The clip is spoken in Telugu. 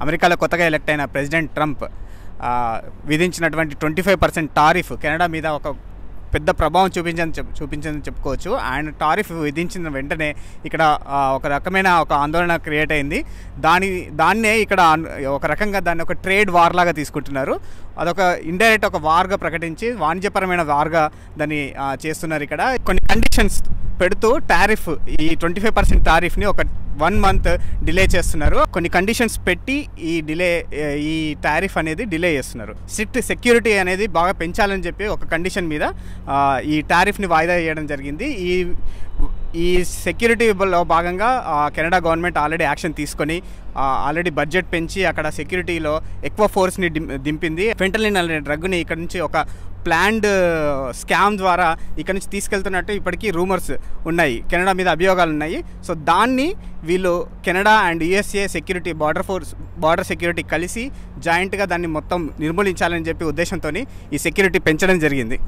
అమెరికాలో కొత్తగా ఎలక్ట్ అయిన ప్రెసిడెంట్ ట్రంప్ విధించినటువంటి 25% టారిఫ్ కెనడా మీద ఒక పెద్ద ప్రభావం చూపించని చెప్పుకోవచ్చు. ఆయన టారిఫ్ విధించిన వెంటనే ఇక్కడ ఒక రకమైన ఒక ఆందోళన క్రియేట్ అయింది. దాన్నే ఇక్కడ ఒక రకంగా దాన్ని ఒక ట్రేడ్ వార్ లాగా తీసుకుంటున్నారు. అదొక ఇండైరెక్ట్ ఒక వార్గా ప్రకటించి వాణిజ్యపరమైన వార్గా దాన్ని చేస్తున్నారు. ఇక్కడ కొన్ని కండిషన్స్ పెడుతూ టారిఫ్ ఈ 25% టారిఫ్ని ఒక 1 month డిలే చేస్తున్నారు. కొన్ని కండిషన్స్ పెట్టి ఈ టారిఫ్ అనేది డిలే చేస్తున్నారు. స్ట్రిక్ట్ సెక్యూరిటీ అనేది బాగా పెంచాలని చెప్పి ఒక కండిషన్ మీద ఈ టారిఫ్ని వాయిదా వేయడం జరిగింది. ఈ సెక్యూరిటీలో భాగంగా కెనడా గవర్నమెంట్ ఆల్రెడీ యాక్షన్ తీసుకొని ఆల్రెడీ బడ్జెట్ పెంచి అక్కడ సెక్యూరిటీలో ఎక్కువ ఫోర్స్ని దింపింది. ఫెంటలిన్ అనే డ్రగ్ని ఇక్కడ నుంచి ఒక ప్లాన్డ్ స్కామ్ ద్వారా ఇక్కడ నుంచి తీసుకెళ్తున్నట్టు ఇప్పటికీ రూమర్స్ ఉన్నాయి, కెనడా మీద అభియోగాలు ఉన్నాయి. సో దాన్ని వీళ్ళు Canada and USA security border security కలిసి జాయింట్గా దాన్ని మొత్తం నిర్మూలించాలని చెప్పి ఉద్దేశంతో ఈ సెక్యూరిటీ పెంచడం జరిగింది.